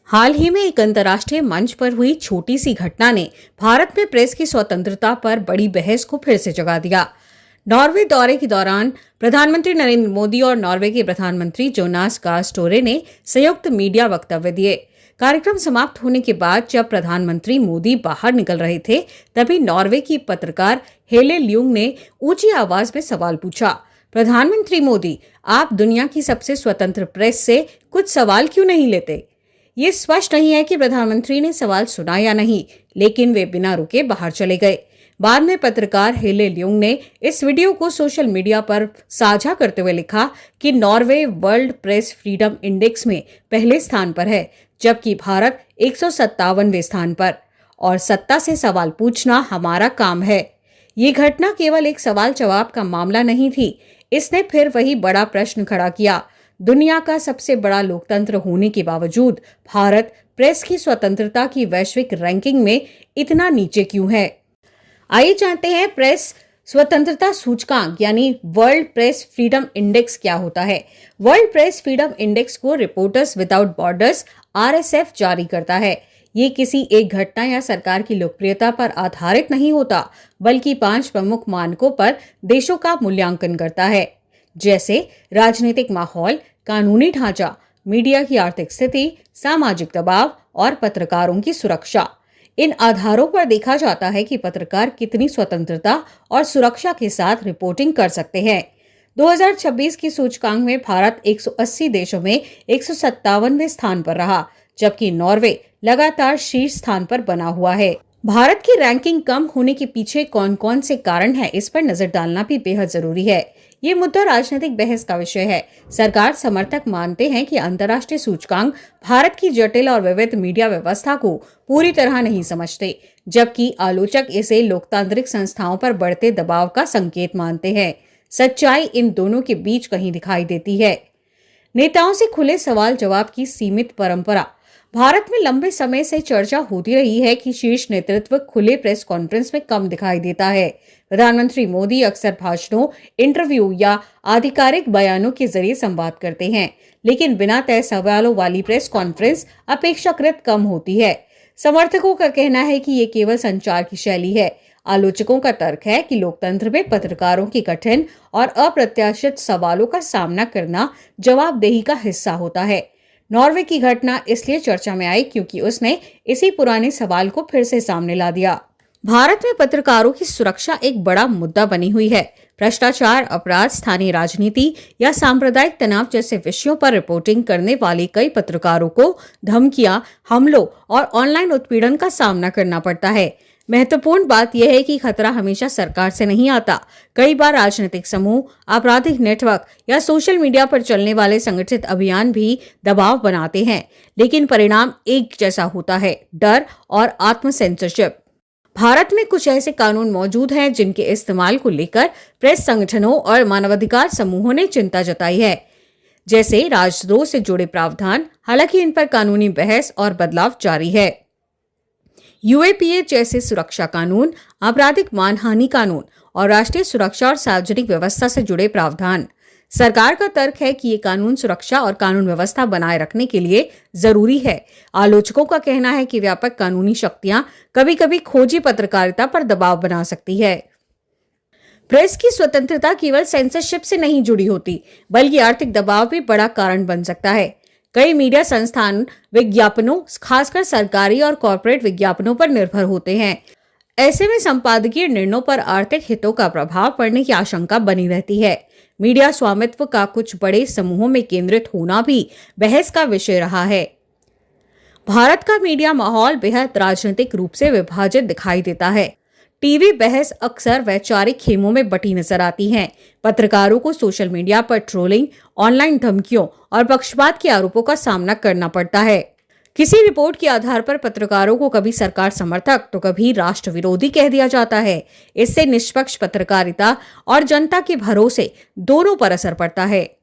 हाल ही में एक अंतर्राष्ट्रीय मंच पर हुई छोटी सी घटना ने भारत में प्रेस की स्वतंत्रता पर बड़ी बहस को फिर से जगा दिया। नॉर्वे दौरे के दौरान प्रधानमंत्री नरेंद्र मोदी और नॉर्वे के प्रधानमंत्री जोनास गार स्टोरे ने संयुक्त मीडिया वक्तव्य दिए। कार्यक्रम समाप्त होने के बाद जब प्रधानमंत्री मोदी बाहर निकल रहे थे, तभी नॉर्वे की पत्रकार हेले ल्यूंग ने ऊंची आवाज में सवाल पूछा, प्रधानमंत्री मोदी, आप दुनिया की सबसे स्वतंत्र प्रेस से कुछ सवाल क्यों नहीं लेते? ये स्पष्ट नहीं है कि प्रधानमंत्री ने सवाल सुना या नहीं, लेकिन वे बिना रुके बाहर चले गए। बाद में पत्रकार हेले ल्यूंग ने इस वीडियो को सोशल मीडिया पर साझा करते हुए लिखा कि Norway world press freedom index में पहले स्थान पर है, जबकि भारत 157वें स्थान पर, और सत्ता से सवाल पूछना हमारा काम है। ये घटना केवल एक सवाल जवाब का मामला नहीं थी, इसने फिर वही बड़ा प्रश्न खड़ा किया, दुनिया का सबसे बड़ा लोकतंत्र होने के बावजूद भारत प्रेस की स्वतंत्रता की वैश्विक रैंकिंग में इतना नीचे क्यों है? आइए जानते हैं प्रेस स्वतंत्रता सूचकांक यानी वर्ल्ड प्रेस फ्रीडम इंडेक्स क्या होता है। वर्ल्ड प्रेस फ्रीडम इंडेक्स को रिपोर्टर्स विदाउट बॉर्डर्स RSF जारी करता है। ये किसी एक घटना या सरकार की लोकप्रियता पर आधारित नहीं होता, बल्कि 5 प्रमुख मानकों पर देशों का मूल्यांकन करता है, जैसे राजनीतिक माहौल, कानूनी ढांचा, मीडिया की आर्थिक स्थिति, सामाजिक दबाव और पत्रकारों की सुरक्षा। इन आधारों पर देखा जाता है कि पत्रकार कितनी स्वतंत्रता और सुरक्षा के साथ रिपोर्टिंग कर सकते हैं। 2026 की सूचकांक में भारत 180 देशों में 157वें स्थान पर रहा, जबकि नॉर्वे लगातार शीर्ष स्थान पर बना हुआ है। भारत की रैंकिंग कम होने के पीछे कौन कौन से कारण हैं, इस पर नजर डालना भी बेहद जरूरी है। ये मुद्दा राजनीतिक बहस का विषय है। सरकार समर्थक मानते हैं कि अंतर्राष्ट्रीय सूचकांक भारत की जटिल और विविध मीडिया व्यवस्था को पूरी तरह नहीं समझते, जबकि आलोचक इसे लोकतांत्रिक संस्थाओं पर बढ़ते दबाव का संकेत मानते हैं। सच्चाई इन दोनों के बीच कहीं दिखाई देती है। नेताओं से खुले सवाल जवाब की सीमित परंपरा। भारत में लंबे समय से चर्चा होती रही है कि शीर्ष नेतृत्व खुले प्रेस कॉन्फ्रेंस में कम दिखाई देता है। प्रधानमंत्री मोदी अक्सर भाषणों, इंटरव्यू या आधिकारिक बयानों के जरिए संवाद करते हैं, लेकिन बिना तय सवालों वाली प्रेस कॉन्फ्रेंस अपेक्षाकृत कम होती है। समर्थकों का कहना है कि ये केवल संचार की शैली है। आलोचकों का तर्क है कि लोकतंत्र में पत्रकारों की कठिन और अप्रत्याशित सवालों का सामना करना जवाबदेही का हिस्सा होता है। नॉर्वे की घटना इसलिए चर्चा में आई क्योंकि उसने इसी पुराने सवाल को फिर से सामने ला दिया। भारत में पत्रकारों की सुरक्षा एक बड़ा मुद्दा बनी हुई है। भ्रष्टाचार, अपराध, स्थानीय राजनीति या सांप्रदायिक तनाव जैसे विषयों पर रिपोर्टिंग करने वाले कई पत्रकारों को धमकियां, हमलों और ऑनलाइन उत्पीड़न का सामना करना पड़ता है। महत्वपूर्ण बात यह है कि खतरा हमेशा सरकार से नहीं आता। कई बार राजनीतिक समूह, आपराधिक नेटवर्क या सोशल मीडिया पर चलने वाले संगठित अभियान भी दबाव बनाते हैं, लेकिन परिणाम एक जैसा होता है, डर और आत्म सेंसरशिप। भारत में कुछ ऐसे कानून मौजूद हैं जिनके इस्तेमाल को लेकर प्रेस संगठनों और मानवाधिकार समूहों ने चिंता जताई है, जैसे राजद्रोह से जुड़े प्रावधान। हालांकि इन पर कानूनी बहस और बदलाव जारी है। UAPA जैसे सुरक्षा कानून, आपराधिक मानहानि कानून और राष्ट्रीय सुरक्षा और सार्वजनिक व्यवस्था से जुड़े प्रावधान। सरकार का तर्क है कि ये कानून सुरक्षा और कानून व्यवस्था बनाए रखने के लिए जरूरी है। आलोचकों का कहना है कि व्यापक कानूनी शक्तियां कभी-कभी खोजी पत्रकारिता पर दबाव बना सकती है। प्रेस की स्वतंत्रता केवल सेंसरशिप से नहीं जुड़ी होती, बल्कि आर्थिक दबाव भी बड़ा कारण बन सकता है। कई मीडिया संस्थान विज्ञापनों, खासकर सरकारी और कॉर्पोरेट विज्ञापनों पर निर्भर होते हैं। ऐसे में संपादकीय निर्णयों पर आर्थिक हितों का प्रभाव पड़ने की आशंका बनी रहती है। मीडिया स्वामित्व का कुछ बड़े समूहों में केंद्रित होना भी बहस का विषय रहा है। भारत का मीडिया माहौल बेहद राजनीतिक रूप से विभाजित दिखाई देता है। टीवी बहस अक्सर वैचारिक खेमों में बटी नजर आती हैं। पत्रकारों को सोशल मीडिया पर ट्रोलिंग, ऑनलाइन धमकियों और पक्षपात के आरोपों का सामना करना पड़ता है। किसी रिपोर्ट के आधार पर पत्रकारों को कभी सरकार समर्थक तो कभी राष्ट्र विरोधी कह दिया जाता है। इससे निष्पक्ष पत्रकारिता और जनता के भरोसे दोनों पर असर पड़ता है।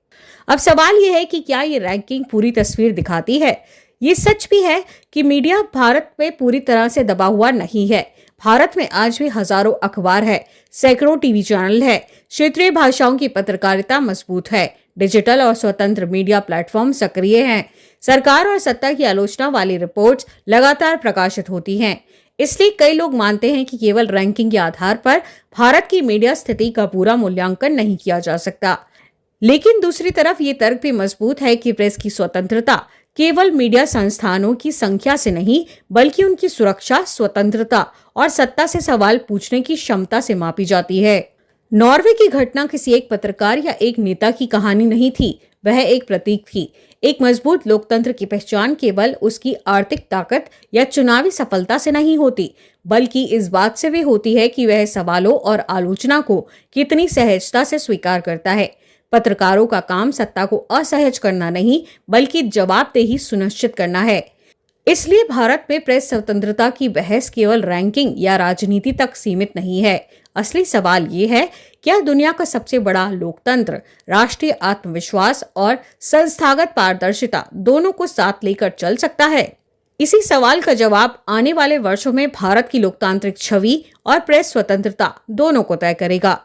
अब सवाल यह है कि क्या ये रैंकिंग पूरी तस्वीर दिखाती है? ये सच भी है कि मीडिया भारत में पूरी तरह से दबा हुआ नहीं है। भारत में आज भी हजारों अखबार है, सैकड़ों टीवी चैनल है, क्षेत्रीय भाषाओं की पत्रकारिता मजबूत है, डिजिटल और स्वतंत्र मीडिया प्लेटफॉर्म सक्रिय हैं। सरकार और सत्ता की आलोचना वाली रिपोर्ट्स लगातार प्रकाशित होती हैं। इसलिए कई लोग मानते हैं कि केवल रैंकिंग के आधार पर भारत की मीडिया स्थिति का पूरा मूल्यांकन नहीं किया जा सकता। लेकिन दूसरी तरफ ये तर्क भी मजबूत है कि प्रेस की स्वतंत्रता केवल मीडिया संस्थानों की संख्या से नहीं, बल्कि उनकी सुरक्षा, स्वतंत्रता और सत्ता से सवाल पूछने की क्षमता से मापी जाती है। नॉर्वे की घटना किसी एक पत्रकार या एक नेता की कहानी नहीं थी, वह एक प्रतीक थी। एक मजबूत लोकतंत्र की पहचान केवल उसकी आर्थिक ताकत या चुनावी सफलता से नहीं होती, बल्कि इस बात से भी होती है कि वह सवालों और आलोचना को कितनी सहजता से स्वीकार करता है। पत्रकारों का काम सत्ता को असहज करना नहीं, बल्कि जवाबदेही सुनिश्चित करना है। इसलिए भारत में प्रेस स्वतंत्रता की बहस केवल रैंकिंग या राजनीति तक सीमित नहीं है। असली सवाल ये है, क्या दुनिया का सबसे बड़ा लोकतंत्र राष्ट्रीय आत्मविश्वास और संस्थागत पारदर्शिता दोनों को साथ लेकर चल सकता है? इसी सवाल का जवाब आने वाले वर्षों में भारत की लोकतांत्रिक छवि और प्रेस स्वतंत्रता दोनों को तय करेगा।